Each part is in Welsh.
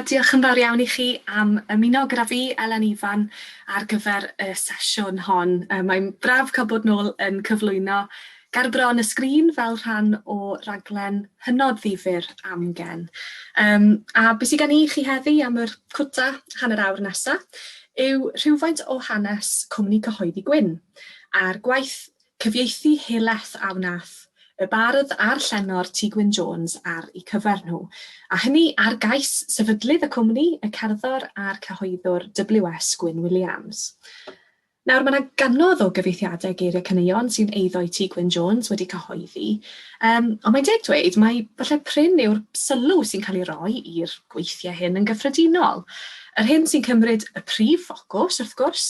diolch yn fawr iawn I chi am ymuno gyda fi, Elen Ifan, ar gyfer y sesiwn hon. Mae'n braf cael bod nôl yn cyflwyno gerbron y sgrin fel rhan o raglen hynod ddifyr AmGen. A beth sydd gen I chi heddi am yr cwta hanner awr nesaf yw rhywfaint o hanes cwmni cyhoeddi Gwyn a'r gwaith cyfieithu helaeth a wnaeth y bardd a'r llenor T Gwynn Jones ar eu cyfer nhw, a hynny ar gais sefydlydd y cwmni, y cerddor a'r cyhoeddwr WS Gwynn Williams. Nawr, mae yna ganoedd o gyfieithiadau geiriau caneuon sy'n eiddo i T Gwynn Jones wedi cyhoeddi, ond mae'n deg dweud mae falle prin yw'r sylw sy'n cael ei roi i'r gweithiau hyn yn gyffredinol. Yr hyn sy'n cymryd y prif ffocws, wrth gwrs,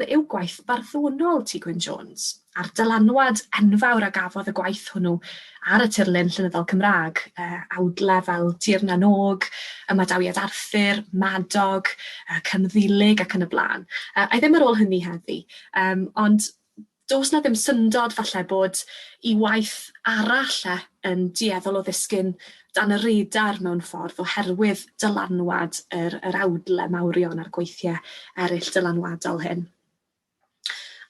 yw gwaith barddonol T Gwynn Jones, a'r dylanwad enfawr a gafodd y gwaith hwnnw ar y tirlun llenyddol Cymraeg, awdle fel Tir na Nog, Ymadawiad Arthur, Madog, Cymddilig ac yn y blaen. A ddim ar ôl hynny heddi, ond does na ddim syndod falle bod I waith arall yn dueddol o ddisgyn dan y radar mewn ffordd oherwydd dylanwad yr awdle mawrion a'r gweithiau eraill dylanwadol hyn.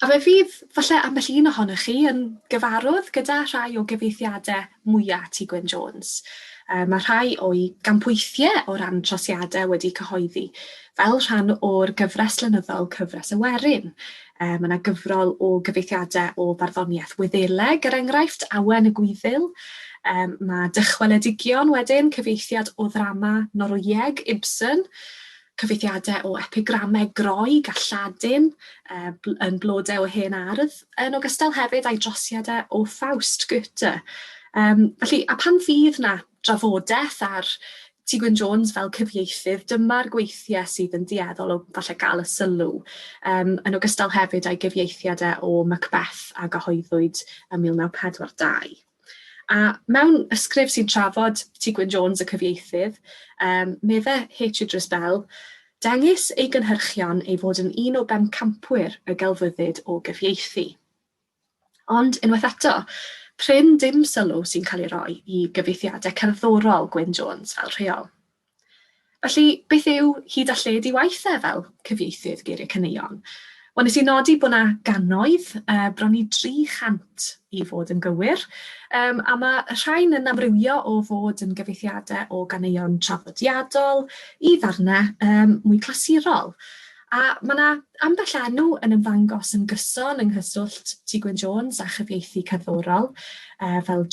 A fe fydd falle ambell un ohonoch chi yn gyfarwydd gyda rhai o gyfieithiadau mwyaf T Gwynn Jones. Mae rhai o'i gampwythiau o ran trosiadau wedi cyhoeddi fel rhan o'r gyfres lenyddol Cyfres y Werin. Mae yna gyfrol o gyfieithiadau o barddoniaeth Wyddeleg, enghraifft, Awen y Gwyddil. Mae dychweledigion wedyn, cyfieithiad o ddrama Norwyeg, Ibsen, cyfieithiadau o epigramau Groeg a Lladin yn blodau o hen ardd, yn ogystal hefyd â'i drosiadau o Faust Goethe. Felly, a pan fydd na drafodaeth ar T Gwynn Jones fel cyfieithydd, dyma'r gweithiau sydd yn dueddol o falle gael y sylw, yn ogystal hefyd â'i gyfieithiadau o Macbeth a gyhoeddwyd ym 1942. A mewn ysgrif sy'n trafod T Gwynn Jones y cyfieithydd, meddai H. Idris Bell, dengys ei gynhyrchion ei fod yn un o bencampwyr y gelfyddyd o gyfieithu. Ond unwaith eto, prin dim sylw sy'n cael ei roi I gyfieithiadau cerddorol Gwynn Jones fel rheol. Felly, beth yw hyd a lled I waithau fel cyfieithydd geiriau caneuon? Wel, nes I nodi bod yna gannoedd, bron I 300 I fod yn gywir, a mae rhain yn amrywio o fod yn gyfieithiadau o ganeuon traddodiadol I ddarnau mwy clasurol. A mae yna ambell enw yn ymddangos yn gyson yng nghyswllt T Gwynn Jones a chyfieithu cerddorol, fel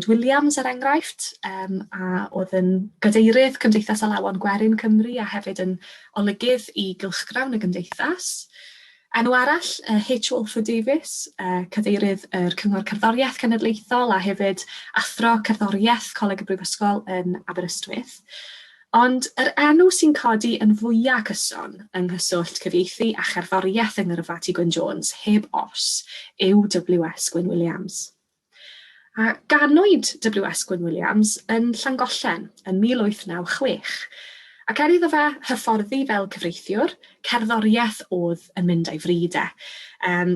Williams enghraifft, a oedd yn gadeirydd Cymdeithas Alawon Gwerin Cymru a hefyd yn olygydd I gylchgrawn y gymdeithas. Enw arall, H. Walford Davies, cadeirydd yr Cyngor Cerddoriaeth Cenedlaethol a hefyd athro cerddoriaeth Coleg y Brifysgol yn Aberystwyth. Ond yr enw sy'n codi yn fwyaf cyson yng nghyswllt cyfieithu a cherddoriaeth yng ngyrfa T Gwynn Jones, heb os, yw WS Gwynn Williams. A ganwyd WS Gwynn Williams yn Llangollen yn 1896, ac iddo fe hyfforddi fel cyfreithiwr, cerddoriaeth oedd yn mynd a'i frydau.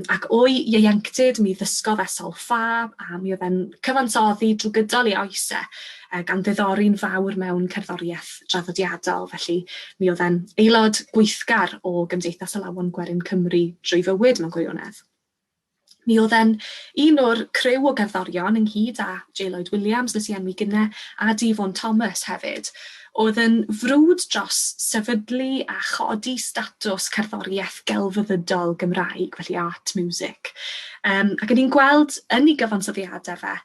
Ac o'i ieuenctid mi ddysgodd solfa a mi oedd e'n cyfansoddi drwy gydol I oesau gan ddiddori'n fawr mewn cerddoriaeth draddodiadol. Felly mi oedd e'n aelod gweithgar o Gymdeithas Alawon Gwerin Cymru drwy fywyd mewn gwirionedd. Mi oedd e'n un o'r criw o gerddorion ynghyd â J. Williams, nes I enwi gynnau, a D. Thomas hefyd, oedd yn frwd dros sefydlu a chodi statws cerddoriaeth gelfyddydol Gymraeg, felly art music. Ac yn ni'n gweld yn ei gyfansoddiadau fe,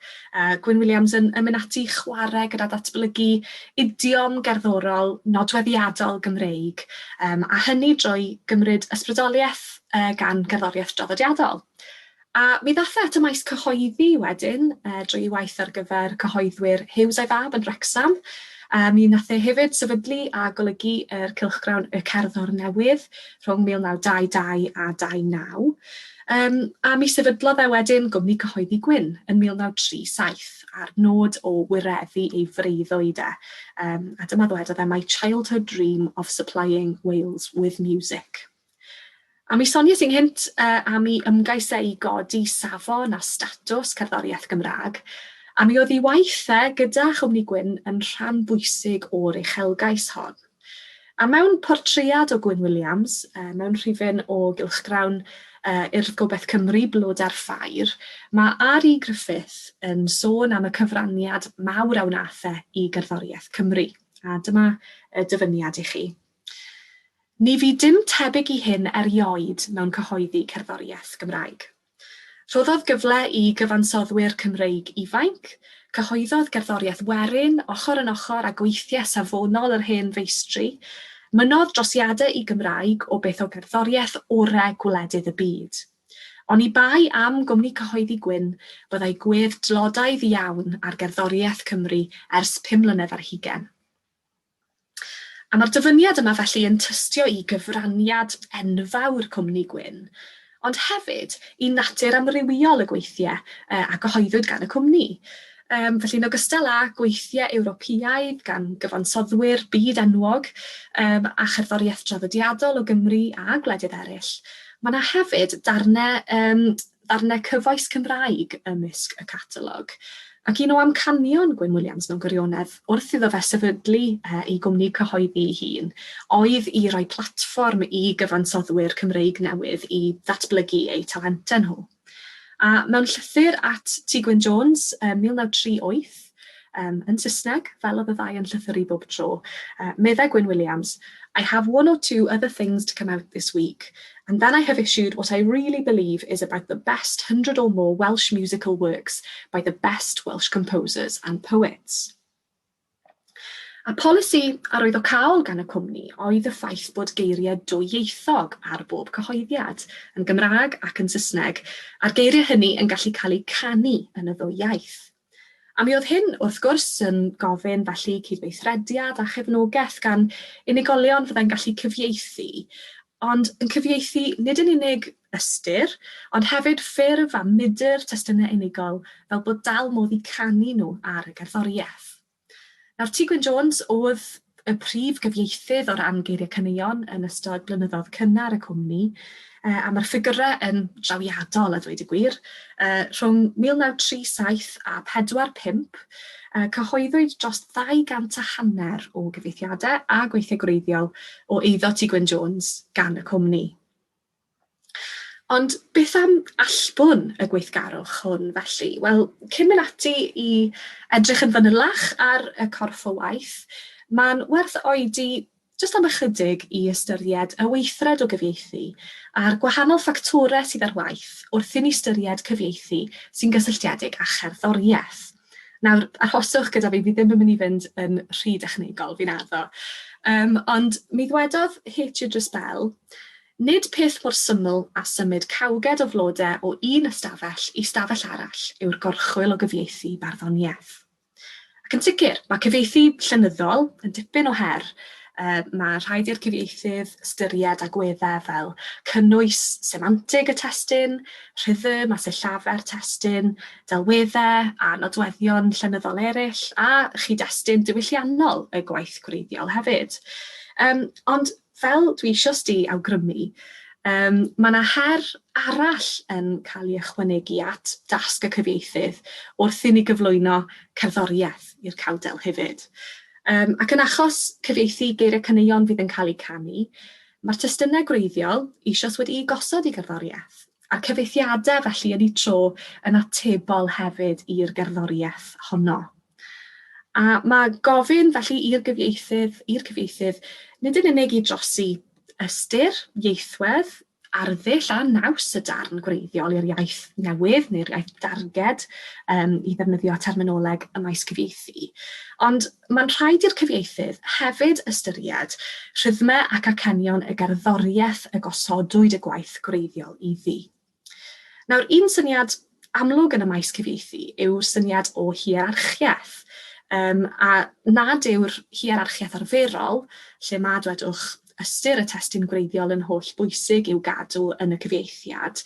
Gwynn Williams yn mynd ati chwarae gyda datblygu idiom gerddorol nodweddiadol Gymreig, a hynny drwy gymryd ysbrydoliaeth gan gerddoriaeth draddodiadol. A mi ddath at y maes cyhoeddi wedyn, drwy waith ar gyfer cyhoeddwyr Hughes a'i fab yn Wrecsam. Mi nath hefyd sefydlu a golygu yr cylchgrawn y cerddor newydd rhwng 1922 a 29. A mi sefydlodd wedyn gwmni cyhoeddi Gwyn yn 1937 ar nod o wireddu ei freuddwyd a dyma ddwedodd My childhood dream of supplying Wales with music. A mi soniais ynghynt am ei ymgaisau I godi safon a statws cerddoriaeth Gymraeg, a mi oedd ei waithau gyda Chwmni Gwyn yn rhan bwysig o'r uchelgais hon. A mewn portread o Gwynn Williams, mewn rhifyn o gylchgrawn Urdd Gobaith Cymru, Blod ar Ffair, mae R.E. Griffith yn sôn am y cyfraniad mawr a wnaethau i gerddoriaeth Cymru. A dyma y dyfyniad i chi. Ni fi dim tebyg i hyn erioed mewn cyhoeddi cerddoriaeth Gymraeg. Rhoddodd gyfle i gyfansoddwyr Cymreig ifanc, cyhoeddodd gerddoriaeth werin, ochr yn ochr a gweithiau safonol yr hen feistri, mynodd drosiadau i Gymraeg o beth o gerddoriaeth orau gwledydd y byd. Ond i bai am gwmni cyhoeddi Gwyn, byddai gwedd dlodaidd iawn ar gerddoriaeth Cymru ers 5 mlynedd ar hugain. A mae'r dyfyniad yma felly yn tystio i gyfraniad enfawr cwmni Gwyn, ond hefyd i natur amrywiol y gweithiau a gyhoeddwyd gan y cwmni. Felly, yn ogystal â gweithiau Ewropeaidd gan gyfansoddwyr byd enwog a cherddoriaeth traddodiadol o Gymru a gwledydd eraill, mae yna hefyd darnau cyfoes Cymraeg ymysg y catalog. Ac un o amcanion Gwynn Williams mewn gwirionedd wrth iddo fe sefydlu ei gwmni cyhoeddi ei hun, oedd i roi platfform i gyfansoddwyr Cymreig newydd i ddatblygu eu talentau nhw. A mewn llythyr at T Gwynn Jones, 1938, yn Saesneg, fel oedd y ddau yn llythyru bob tro, meddai Gwynn Williams, I have 1 or 2 other things to come out this week, and then I have issued what I really believe is about the best 100 or more Welsh musical works by the best Welsh composers and poets. A polisi a roedd o cael gan y cwmni oedd y ffaith bod geiriau dwyieithog ar bob cyhoeddiad, yn Gymraeg ac yn Saesneg, a'r geiriau hynny yn gallu cael eu canu yn y ddwy iaith. A mi oedd hyn, wrth gwrs, yn gofyn felly cydweithrediad a chefnogaeth gan unigolion fyddai'n gallu cyfieithu, ond yn cyfieithu nid yn unig ystyr, ond hefyd ffurf a mydr testunau unigol fel bod dal modd i canu nhw ar y gerddoriaeth. Nawr, T Gwynn Jones oedd y prif gyfieithydd o ran geiriau caneuon yn ystod blynyddoedd cynnar y cwmni, a mae'r ffigurau yn drawiadol a dweud y gwir. Rhwng 1937 a 1945, cyhoeddwyd dros 250 o gyfieithiadau a gweithiau gwreiddiol o eiddo T Gwynn Jones gan y cwmni. Ond beth am allbwn y gweithgarwch hwn felly? Wel, cyn mynd ati i edrych yn fanylach ar y corff o waith, mae'n werth oedi jyst am ychydig i ystyried y weithred o gyfieithu a'r gwahanol ffactorau sydd ar waith wrth i ni ystyried cyfieithu sy'n gysylltiedig â cherddoriaeth. Nawr, arhoswch gyda fi ddim yn mynd i fynd yn rhy dechnegol, fi'n addo. Ond mi ddwedodd H. Bell, nid peth mor syml a symud cawged o flodau o un ystafell i stafell arall yw'r gorchwil o gyfieithu barddoniaeth. Ac yn sicr, mae cyfieithu llenyddol yn dipyn o her. Mae rhaid i'r cyfieithydd ystyried agweddau fel cynnwys semantig y testun, rhythm a sillafer testun, delweddau a nodweddion llenyddol eraill, a chyd-destun diwylliannol y gwaith gwreiddiol hefyd. Ond fel dwi eisiau sti awgrymu, mae yna her arall yn cael ei ychwanegu at dasg y cyfieithydd wrth i ni gyflwyno cerddoriaeth i'r cawdel hefyd. Ac yn achos cyfieithu geiriau caneuon fydd yn cael eu canu, mae'r testunau gwreiddiol eisoes wedi gosod i gerddoriaeth, a'r cyfieithiadau felly yn ei tro yn atebol hefyd i'r gerddoriaeth honno. A mae gofyn felly i'r cyfieithydd nid yn unig i drosi ystyr, ieithwedd, arddull a naws y darn gwreiddiol i'r iaith newydd neu'r iaith darged i ddefnyddio terminoleg y maes cyfieithu. Ond mae'n rhaid i'r cyfieithydd hefyd ystyried rhythmau ac acenion y gerddoriaeth y gosodwyd y gwaith gwreiddiol iddi. Nawr, un syniad amlwg yn y maes cyfieithu yw syniad o hierarchiaeth. A nad yw'r hierarchiaeth arferol, lle mae dwedwch ystyr y testun gwreiddiol yn holl bwysig i'w gadw yn y cyfieithiad.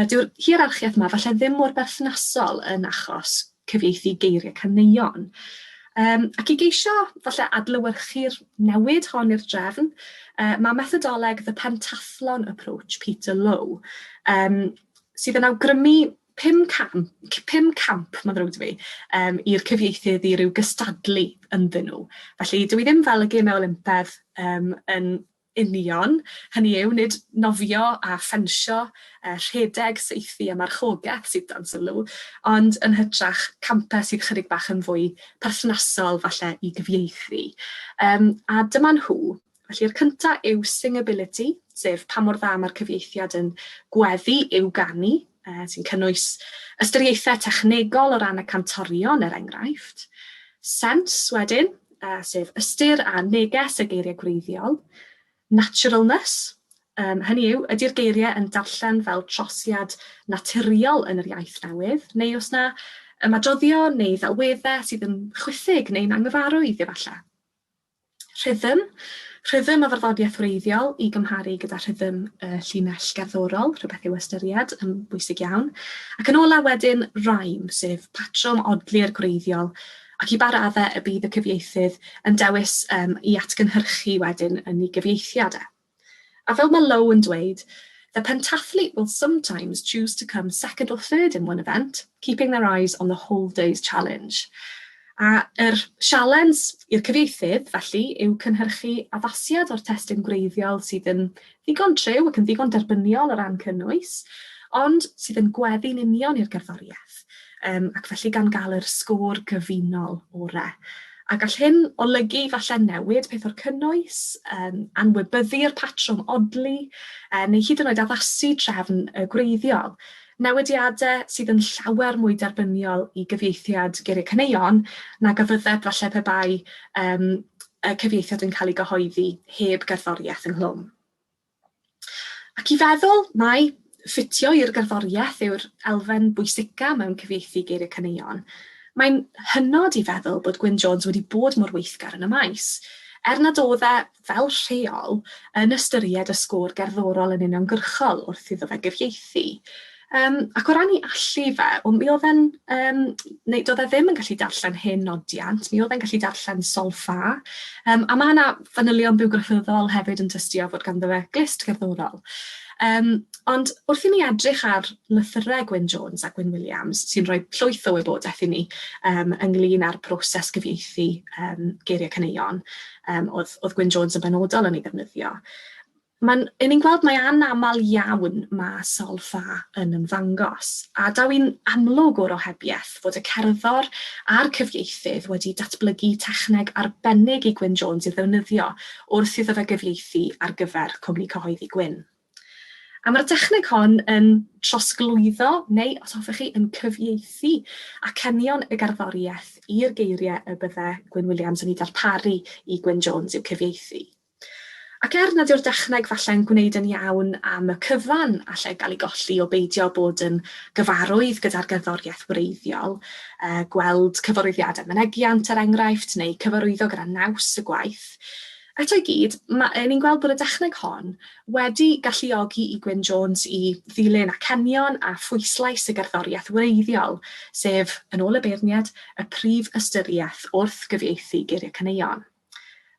Dyw'r hierarchiaeth yma falle ddim mor berthnasol yn achos cyfieithu geiriau caneuon. Ac i geisio falle adlewyrchu'r newid hon i'r drefn, mae methodoleg The Pentathlon Approach Peter Lowe, sydd yn awgrymu 5 camp, mae'n ddrwg fi, i'r cyfieithydd i ryw gystadlu ynddyn nhw. Felly, dwi ddim fel y gêm Olympedd yn union, hynny yw, nid nofio a ffensio, rhedeg, saethu a marchogaeth sydd dan sylw, ond yn hytrach campau sydd chydig bach yn fwy perthnasol falle i gyfieithu. A dyma nhw. Felly'r cyntaf yw singability, sef pa mor dda mae'r cyfieithiad yn gweddu i'w ganu, sy'n cynnwys ystyriaethau technegol o ran y cantorion enghraifft. Sense wedyn, sef ystyr a neges y geiriau gwreiddiol. Naturalness, hynny yw, ydy'r geiriau yn darllen fel trosiad naturiol yn yr iaith newydd, neu os na ymadroddio neu ddelweddau sydd yn chwythig neu'n anghyfarwydd efallai. Rhythm a farddoniaeth wreiddiol i gymharu gyda rhythm llinell gerddorol, rhywbeth i'w ystyried yn bwysig iawn. Ac yn ola wedyn rhyme, sef patrwm odli'r gwreiddiol, ac i ba raddau y bydd y cyfieithydd yn dewis i atgynhyrchu wedyn yn ei gyfieithiadau. A fel mae Lowe yn dweud, the pentathlete will sometimes choose to come second or third in one event, keeping their eyes on the whole day's challenge. A yr sialens i'r cyfieithydd, felly, yw cynhyrchu addasiad o'r testyn gwreiddiol sydd yn ddigon trew ac yn ddigon derbyniol o ran cynnwys, ond sydd yn gweddu'n union i'r gerddoriaeth, ac felly gan gael yr sgôr gyfunol orau. A gall hyn olygu falle newid peth o'r cynnwys, anwybyddu'r patrwm odli, neu hyd yn oed addasu trefn y gwreiddiol. Newidiadau sydd yn llawer mwy derbyniol i gyfieithiad geiriau caneuon nag a fyddai falle pe bai y cyfieithiad yn cael ei gyhoeddi heb gerddoriaeth ynghlwm. Ac i feddwl mai ffitio i'r gerddoriaeth yw'r elfen bwysica mewn cyfieithu geiriau caneuon, mae'n hynod i feddwl bod Gwynn Jones wedi bod mor weithgar yn y maes. Nad oedd e fel rheol yn ystyried y sgôr gerddorol yn uniongyrchol wrth iddo fe gyfieithu. Ac o ran i allu fe, mi oedd e'n, neu doedd e ddim yn gallu darllen hen nodiant, mi oedd e'n gallu darllen solfa, a mae yna fanylion bywgrafyddol hefyd yn tystio fod ganddo fe glist gerddorol. Ond wrth i ni edrych ar lythyrau Gwynn Jones a Gwynn Williams, sy'n rhoi llwyth o wybodaeth i ni ynglyn â'r broses gyfieithu geiriau caneuon, oedd Gwynn Jones yn benodol yn ei ddefnyddio. Ni'n gweld mai anamal iawn mae solfa yn ymddangos, a daw i'n amlwg o'r ohebiaeth fod y cerddor a'r cyfieithydd wedi datblygu techneg arbennig i Gwynn Jones i ddefnyddio wrth iddo fe gyfieithu ar gyfer cwmni cyhoeddi Gwynn. A mae'r techneg hon yn trosglwyddo, neu os hoffech chi, yn cyfieithu acenion y gerddoriaeth i'r geiriau y byddai Gwynn Williams yn ei darparu i Gwynn Jones i'w cyfieithu. Ac nad yw'r dechneg falle'n gwneud yn iawn am y cyfan allai gael ei golli o beidio bod yn gyfarwydd gyda'r gerddoriaeth wreiddiol, gweld cyfarwyddiadau mynegiant enghraifft neu cyfarwyddo gyda naws y gwaith. Eto i gyd, ni'n gweld bod y dechneg hon wedi galluogi i Gwynn Jones i ddilyn acenion a phwyslais y gerddoriaeth wreiddiol, sef, yn ôl y beirniad, y prif ystyriaeth wrth gyfieithu geiriau caneuon.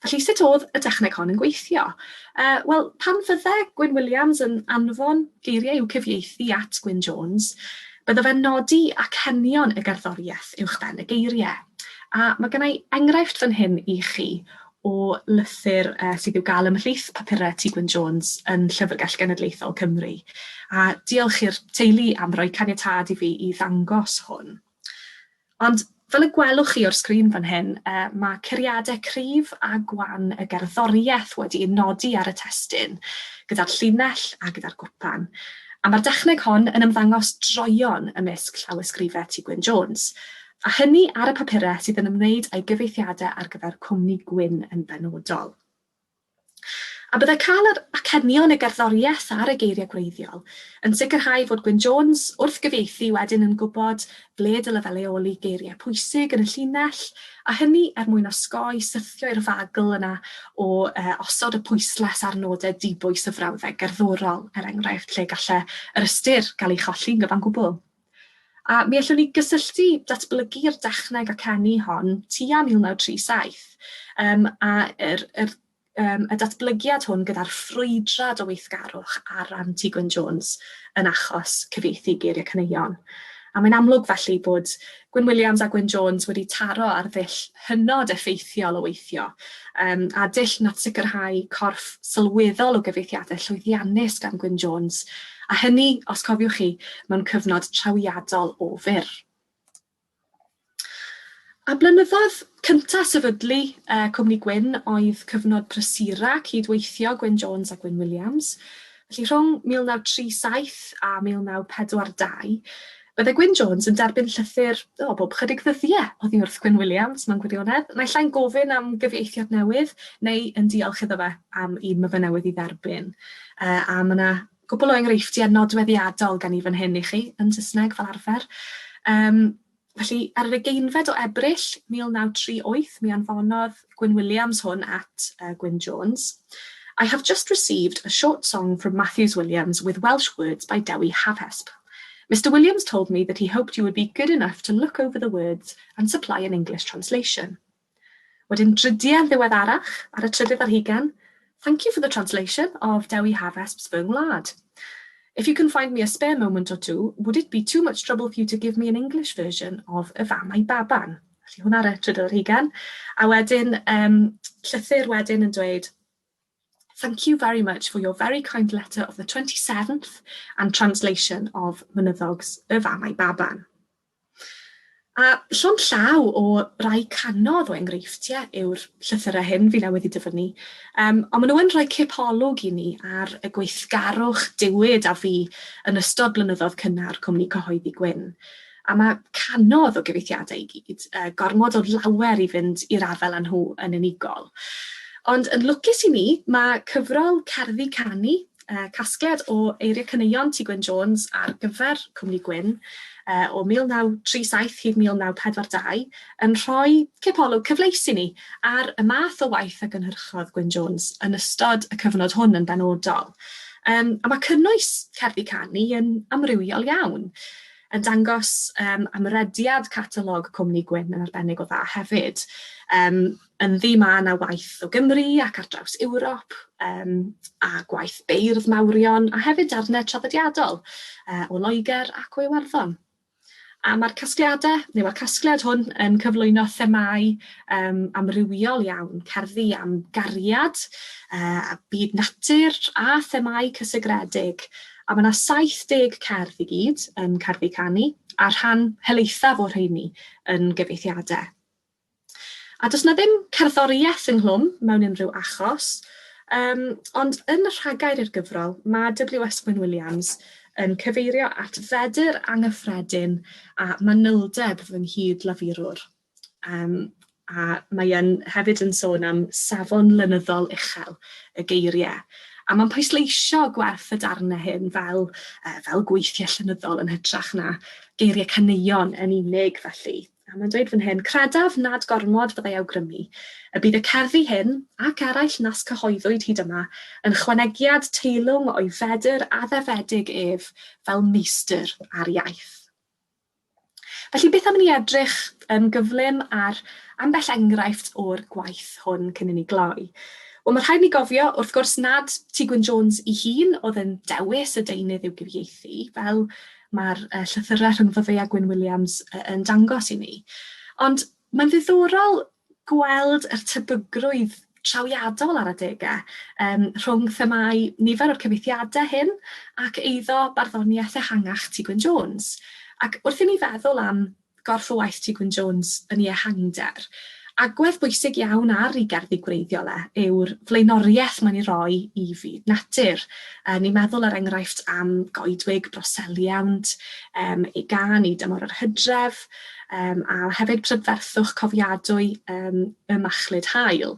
Felly, sut oedd y dechneg hon yn gweithio? Wel, pan fyddai Gwynn Williams yn anfon geiriau i'w cyfieithu at Gwynn Jones, bydde fe'n nodi acenion y gerddoriaeth uwchben y geiriau. A mae gennau enghraifft fan hyn i chi o lythyr sydd i'w gael ymhlith papurau T Gwynn Jones yn Llyfrgell Genedlaethol Cymru. A diolch i'r teulu am roi caniatad i fi i ddangos hwn. Ond fel y gwelwch chi o'r sgrin fan hyn, mae curiadau cryf a gwan y gerddoriaeth wedi nodi ar y testyn, gyda'r llinell a gyda'r gwpan. A mae'r dechneg hon yn ymddangos droion ymysg llawysgrifau T Gwynn Jones, a hynny ar y papurau sydd yn ymwneud â'i gyfieithiadau ar gyfer cwmni Gwynn yn benodol. A byddai cael yr acenion y gerddoriaeth ar y geiriau gwreiddiol yn sicrhau fod Gwynn Jones wrth gyfieithu wedyn yn gwybod ble dylai fe leoli geiriau pwysig yn y llinell, a hynny mwyn osgoi syrthio i'r fagl yna o osod y pwysles ar nodau dibwys y frawddau gerddorol, enghraifft lle gallai yr ystyr gael ei cholli'n gyfan gwbl. A mi allwn ni gysylltu datblygu'r dechneg aceni hon tua 1937, y datblygiad hwn gyda'r ffrwydrad o weithgarwch ar ran T Gwynn Jones yn achos cyfieithu geiriau caneuon. A mae'n amlwg felly bod Gwynn Williams a Gwynn Jones wedi taro ar ddull hynod effeithiol o weithio, a dull nad sicrhau corff sylweddol o gyfieithiadau llwyddiannus gan Gwynn Jones, a hynny, os cofiwch chi, mewn cyfnod trawiadol o fyr. A blynyddoedd cyntaf sefydlu Cwmni Gwyn oedd cyfnod prysura cydweithio Gwynn Jones a Gwynn Williams. Felly rhwng 1937 a 1942, bydde Gwynn Jones yn derbyn llythyr bob chydig ddyddiau oddi wrth Gwynn Williams mewn gwirionedd, naill ai'n gofyn am gyfieithiad newydd, neu yn diolch iddo fe am un myfyr newydd i dderbyn. A mae yna gwbl o enghreifftiau nodweddiadol gan i fan hyn i chi yn Saesneg fel arfer. Felly, ar yr 20fed o Ebrill 1938, mi anfonodd Gwynn Williams hwn at Gwynn Jones. I have just received a short song from Matthews Williams with Welsh words by Ddau Havesp. Mr. Williams told me that he hoped you would be good enough to look over the words and supply an English translation. Wedyn drydiau ddiweddarach ar y trydydd ar hugain, thank you for the translation of Ddau Havesp's Fy Ngwlad. If you can find me a spare moment or two, would it be too much trouble for you to give me an English version of Y Fam A'i Baban? Felly hwnna ar y trydydd ar hugain. A wedyn, llythyr wedyn yn dweud, thank you very much for your very kind letter of the 27th and translation of Mynyddog's Y Fam A'i Baban. A llon llaw o rai canodd o enghreifftiau yw'r llythyrau hyn fi newydd i dyfynnu, ond maen nhw yn rhoi cipolwg i ni ar y gweithgarwch diwyd a fi yn ystod blynyddoedd cynnar Cwmni Cyhoeddi Gwyn. A mae canodd o gyfieithiadau i gyd, gormod o lawer i fynd i'r afel â nhw yn unigol. Ond yn lwcus i ni, mae cyfrol Cerddi Canu, casgliad o eiriau caneuon T Gwynn Jones ar gyfer Cwmni Gwyn o 1937 hyd 1942 yn rhoi cipolwg cyfleus i ni ar y math o waith a gynhyrchodd Gwynn Jones yn ystod y cyfnod hwn yn benodol. A mae cynnwys Cerddi Canu yn amrywiol iawn, yn dangos amrediad catalog Cwmni Gwyn yn arbennig o dda hefyd. Yn ddi-man a waith o Gymru ac ar draws Ewrop, a gwaith beirdd mawrion, a hefyd darnau traddodiadol o Loegr ac o Iwerddon. A mae'r casgliadau, neu mae'r casgliad hwn yn cyflwyno themau amrywiol iawn, cerddi am gariad, byd natur a themau cysegredig. A mae yna 70 cerdd i gyd yn Cerddi Canu, a rhan helaethaf o'r rheini yn gyfieithiadau. A does na ddim cerddoriaeth ynghlwm mewn unrhyw achos, ond yn y rhagair i'r gyfrol, mae WS Gwynn Williams yn cyfeirio at fedr anghyffredin a manyldeb fy nghyd lafurwr. A mae yn hefyd yn sôn am safon lenyddol uchel y geiriau. A mae'n pwysleisio gwerth y darnau hyn fel gweithiau llenyddol yn hytrach na geiriau caneuon yn unig felly. A mae'n dweud fan hyn, credaf nad gormod fyddai awgrymu, y bydd y cerddi hyn ac eraill nas cyhoeddwyd hyd yma yn chwanegiad teilwng o'i fedr a ddefedig ef fel meistr ar iaith. Felly beth am ni edrych yn gyflym ar ambell enghraifft o'r gwaith hwn cyn i ni gloi. Wel, mae rhaid ni gofio, wrth gwrs nad T Gwynn Jones ei hun oedd yn dewis y deunydd i'w gyfieithu, fel mae'r llythyrau rhyngddo fe a Gwynn Williams yn dangos i ni. Ond mae'n ddiddorol gweld yr tebygrwydd trawiadol ar adegau rhwng themau nifer o'r cyfieithiadau hyn ac eiddo barddoniaeth ehangach T Gwynn Jones. Ac wrth i ni feddwl am gorff o waith T Gwynn Jones yn ei ehangder, agwedd bwysig iawn ar ei gerddi gwreiddiol yw'r flaenoriaeth mae'n ei roi i fyd natur. Ni'n meddwl ar enghraifft am goedwig broseliant, ei gan i dymor yr Hydref, a hefyd prydferthwch cofiadwy y machlud haul.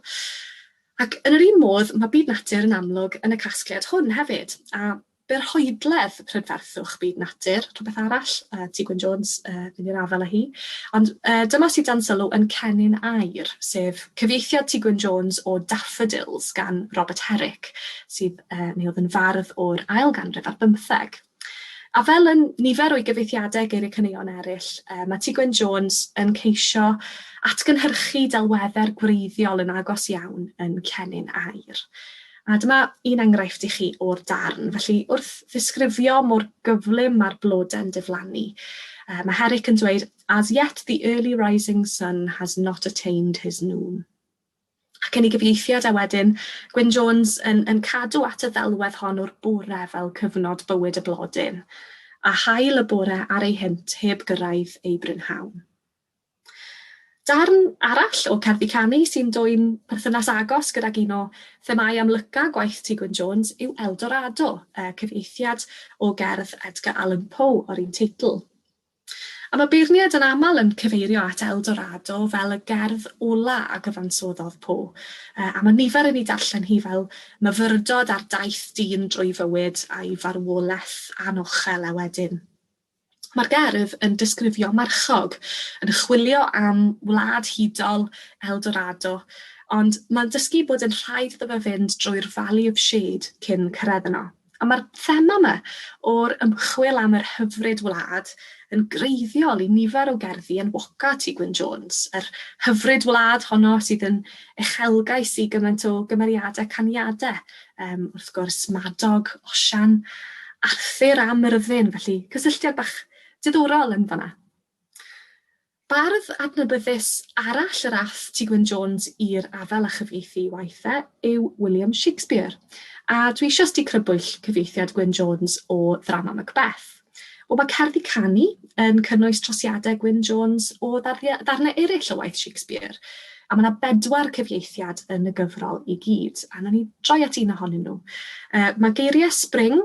Ac yn yr un modd, mae byd natur yn amlwg yn y casgliad hwn hefyd, a berhoedledd prydferthwch byd natur, rhywbeth arall, T Gwynn Jones, fynd i'r afel â hi. Ond dyma sydd dan sylw yn Cennin Aur, sef cyfieithiad T Gwynn Jones o Daffodils gan Robert Herrick, sydd oedd yn fardd o'r ail ganrif ar 15. A fel yn nifer o'i gyfieithiadau geiriau caneuon eraill, mae T Gwynn Jones yn ceisio atgynhyrchu delweddau'r gwreiddiol yn agos iawn yn Cennin Aur. A dyma un enghraifft i chi o'r darn. Felly, wrth ddisgrifio mor gyflym mae'r blodau'n diflannu, Mae Herrick yn dweud, as yet the early rising sun has not attained his noon. Ac yn ei gyfieithiad wedyn, Gwynn Jones yn cadw at y ddelwedd hon o'r bore fel cyfnod bywyd y blodyn, a hael y bore ar ei hynt heb gyrraedd ei brynhawn. Darn arall o cerddi canu sy'n dwyn perthynas agos gydag un o themau amlyca gwaith T Gwynn Jones yw Eldorado, cyfieithiad o gerdd Edgar Allan Poe o'r un teitl. A mae beirniad yn aml yn cyfeirio at Eldorado fel y gerdd ola a gyfansoddodd Poe, a mae nifer yn ei darllen hi fel myfyrdod ar daith dyn drwy fywyd a'i farwolaeth anochel a wedyn. Mae'r gerdd yn disgrifio marchog yn chwilio am wlad hudol Eldorado, ond mae'n dysgu bod yn rhaid iddo fe fynd drwy'r Valley of Shade cyn cyrraedd yno. A mae'r thema yma o'r ymchwil am yr hyfryd wlad yn greiddiol i nifer o gerddi enwoca T Gwynn Jones, yr hyfryd wlad honno sydd yn uchelgais i gymaint o gymeriadau caniadau, wrth gwrs Madog, Osian, Arthur a Myrddin, felly cysylltiad bach diddorol yn fanna. Bardd adnabyddus arall yr ath T Gwynn Jones i'r afel a chyfieithu waithau yw William Shakespeare, a dwi eisiau sti crybwyll cyfieithiad Gwynn Jones o ddrama Macbeth. O mae cerddi canu yn cynnwys trosiadau Gwynn Jones o ddarnau eraill o waith Shakespeare, a mae yna 4 cyfieithiad yn y gyfrol i gyd, a na ni droi at un ohonyn nhw. Mae geiriau Spring,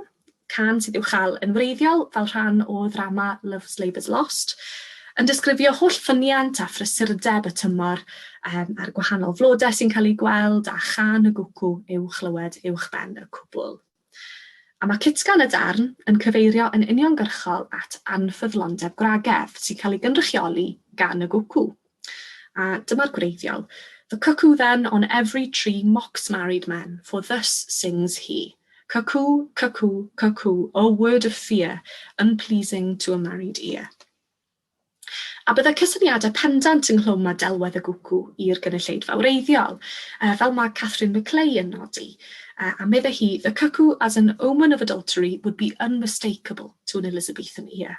can sydd i'w chael yn wreiddiol fel rhan o ddrama Love's Labour's Lost, yn disgrifio holl ffyniant a phrysurdeb y tymor a'r gwahanol flodau sy'n cael ei gweld a chan y gwcw i'w chlywed uwchben y cwbl. A mae Citgan y darn yn cyfeirio yn uniongyrchol at anffyddlondeb gwragedd sy'n cael ei gynrychioli gan y gwcw. A dyma'r gwreiddiol. The cuckoo then on every tree mocks married men, for thus sings he. Cuckoo, cuckoo, cuckoo, O word of fear, unpleasing to a married ear. A byddai cysyniadau pendant ynghlwm â delwedd y gwcw i'r gynulleidfa wreiddiol, fel mae Catherine Macleay yn nodi, a meddai hi, the cuckoo as an omen of adultery would be unmistakable to an Elizabethan ear.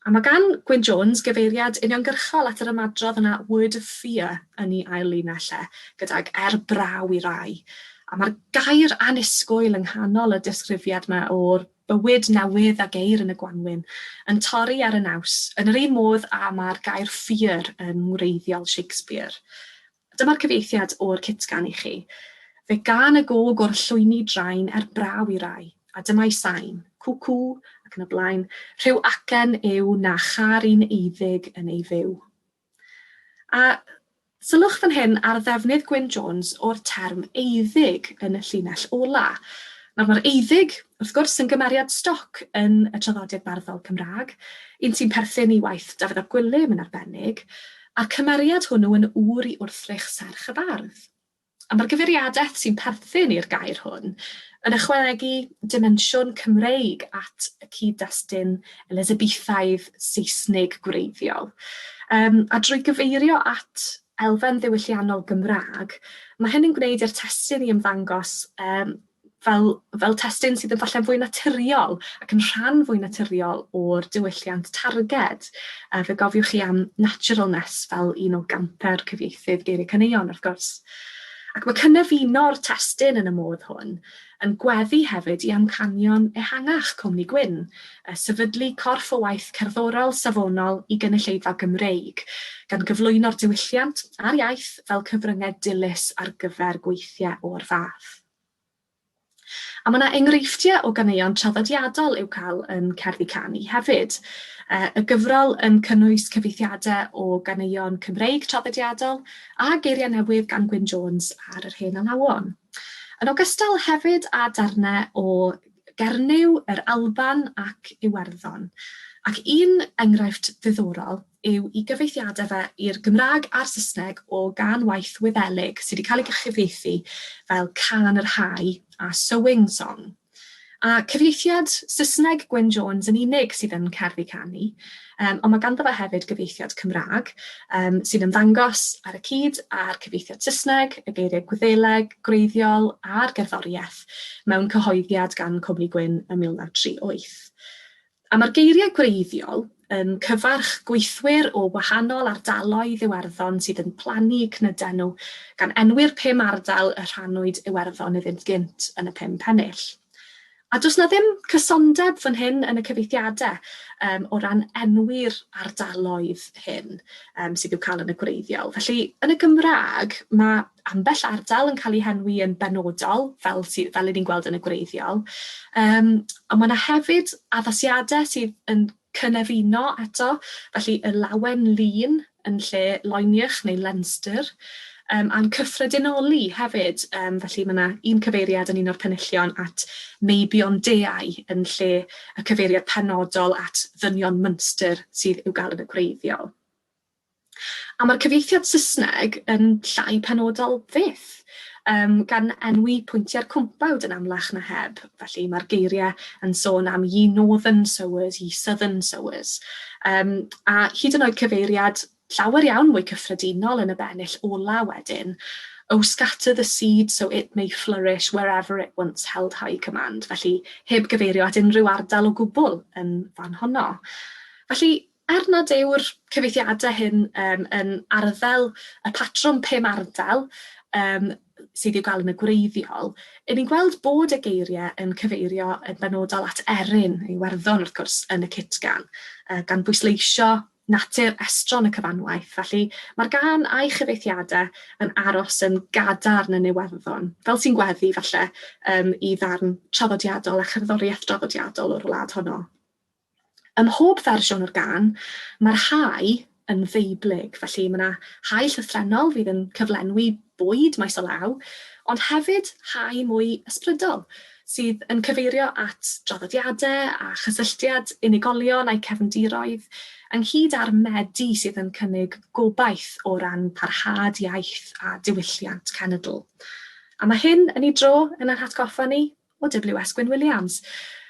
A mae gan Gwynn Jones gyfeiriad uniongyrchol at yr ymadrodd yna word of fear yn ei ail-linellau, gydag braw i rai. A mae'r gair anusgoel yng nghanol y disgrifiad yma o'r bywyd newydd a geir yn y gwanwyn yn torri ar y naws, yn yr un modd a mae'r gair fear yn wreiddiol Shakespeare. Dyma'r cyfieithiad o'r Citgan i chi. Fe gan y gog o'r llwyni draen braw i rai, a dyma'i sain, cwcw ac yn y blaen, rhyw acen yw na char un eiddig yn ei fyw. A sylwch fan hyn ar ddefnydd Gwynn Jones o'r term eiddig yn y llinell ola. Nawr mae'r eiddig, wrth gwrs, yn gymeriad stoc yn y traddodiad barddol Cymraeg, un sy'n perthyn i waith Dafydd ap Gwilym yn arbennig, a'r cymeriad hwnnw yn ŵr i wrthrych serch y bardd. A mae'r gyfeiriadaeth sy'n perthyn i'r gair hwn yn ychwanegu dimensiwn Cymreig at y cyd-destun Elizabethaidd Saesnig gwreiddiol. A drwy gyfeirio at elfen ddiwylliannol Gymraeg, mae hynny'n gwneud i'r testun i ymddangos fel testun sydd yn falle'n fwy naturiol ac yn rhan fwy naturiol o'r diwylliant targed. Fe gofiwch chi am naturalness fel un o gamper cyfieithydd geiriau caneuon, wrth gwrs. Ac mae cynefino'r testun yn y modd hwn yn gweddu hefyd i amcanion ehangach Cwmni Gwyn, sefydlu corff o waith cerddorol safonol i gynulleidfa Gymreig, gan gyflwyno'r diwylliant a'r iaith fel cyfryngau dilys ar gyfer gweithiau o'r fath. A mae yna enghreifftiau o ganeuon traddodiadol i'w cael yn cerddi canu hefyd. Y gyfrol yn cynnwys cyfieithiadau o ganeuon Cymreig traddodiadol a geiriau newydd gan Gwynn Jones ar yr hen alawon. Yn ogystal hefyd â darnau o Gernyw, yr Alban ac Iwerddon. Ac un enghraifft ddiddorol yw i gyfieithiadau fe i'r Gymraeg a'r Saesneg o gan waith Wyddelig sydd wedi cael ei gyfieithu fel Can yr Hau a Sewing Song. A cyfieithiad Saesneg Gwynn Jones yn unig sydd yn cerddi canu, ond mae ganddo fe hefyd gyfieithiad Cymraeg sydd yn ddangos ar y cyd a'r cyfieithiad Saesneg, y geiriau Gwyddeleg, gwreiddiol a'r gerddoriaeth mewn cyhoeddiad gan Cwmni Gwyn ym 1938. A mae'r geiriau gwreiddiol yn cyfarch gweithwyr o wahanol ardaloedd Iwerddon sydd yn plannu cnydau nhw gan enwi'r 5 ardal y rhannwyd Iwerddon iddynt gynt yn y 5 pennill. A does na ddim cysondeb fan hyn yn y cyfeithiadau o ran enwi'r ardaloedd hyn sydd i'w cael yn y gwreiddiol. Felly, yn y Gymraeg, mae ambell ardal yn cael ei henwi yn benodol, fel ni'n gweld yn y gwreiddiol. A mae yna hefyd addasiadau sydd yn cynefuno eto, felly y lawen lun yn lle Loeniach neu Leinster, a'n cyffredinoli hefyd, felly mae yna un cyfeiriad yn un o'r penillion at meibion Ddau yn lle y cyfeiriad penodol at ddynion Munster sydd i'w gael yn y gwreiddiol. A mae'r cyfieithiad Saesneg yn llai penodol fyth, gan enwi pwyntiau'r cwmpawd yn amlach na heb. Felly mae'r geiriau yn sôn am ye northern sowers, ye southern sowers. A hyd yn oed cyfeiriad llawer iawn mwy cyffredinol yn y bennill ola wedyn, "Oh, scatter the seed so it may flourish wherever it once held high command." Felly, heb gyfeirio at unrhyw ardal o gwbl yn fan honno. Felly, nad yw'r cyfeithiadau hyn yn arddel y patrwm 5 ardal sydd i'w gael yn y gwreiddiol, ni'n gweld bod y geiriau yn cyfeirio yn benodol at Erin, Iwerddon wrth gwrs, yn y citgan, gan bwysleisio natur estron y cyfanwaith. Felly, mae'r gan a'i chyfeithiadau yn aros yn gadarn yn Iwerddon, fel sy'n gweddu falle i ddarn traddodiadol a cherddoriaeth traddodiadol o'r wlad honno. Ym mhob fersiwn o'r gan, mae'r hau yn feiblyg, felly mae yna hau llythrennol fydd yn cyflenwi bwyd maes o law, ond hefyd hau mwy ysbrydol, sydd yn cyfeirio at draddodiadau a chysylltiad unigolion a'i cefndiroedd, ynghyd â'r medi sydd yn cynnig gobaith o ran parhad iaith a diwylliant cenedl. A mae hyn yn ei dro yn ein hatgoffa ni o WS Gwynn Williams,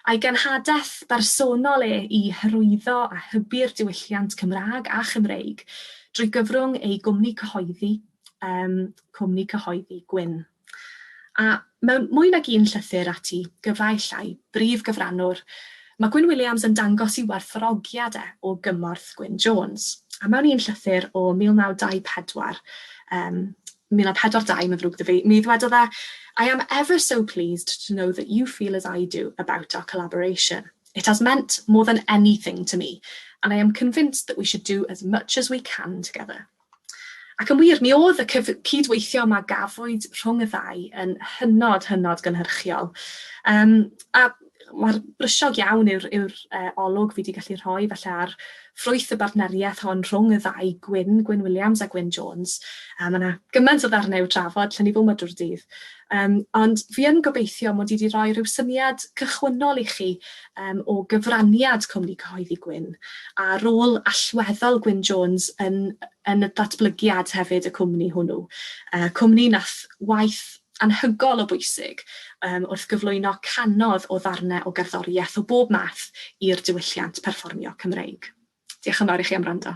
a'i genhadaeth bersonol i hyrwyddo a hybu'r diwylliant Cymraeg a Chymreig drwy gyfrwng ei gwmni cyhoeddi Gwyn. A mewn mwy nag un llythyr ati, gyfaill a'i brif gyfrannwr, mae Gwynn Williams yn dangos i werthfawrogiadau o gymorth Gwynn Jones. A mewn un llythyr o 1924, 1942 mae'n ddrwg 'da fi, mi ddwedodd e, "I am ever so pleased to know that you feel as I do about our collaboration. It has meant more than anything to me, and I am convinced that we should do as much as we can together." Ac yn wir, mi oedd y cydweithio yma gafwyd rhwng y ddau yn hynod gynhyrchiol. A mae'r brysiog iawn yw'r olwg fi wedi gallu rhoi falle ar ffrwyth y bartneriaeth hon rhwng y ddau Gwynn Williams a Gwynn Jones. Mae yna gymaint o ddarnau i'w trafod, lle ni fod drwy'r dydd. Ond fi yn gobeithio mod i wedi rhoi rhyw syniad cychwynnol i chi o gyfraniad cwmni cyhoeddi Gwynn a rôl allweddol Gwynn Jones yn y datblygiad hefyd y cwmni hwnnw. Cwmni nath waith anhygol o bwysig wrth gyflwyno canoedd o ddarnau o gerddoriaeth o bob math i'r diwylliant perfformio Cymreig. Diolch yn fawr i chi am wrando.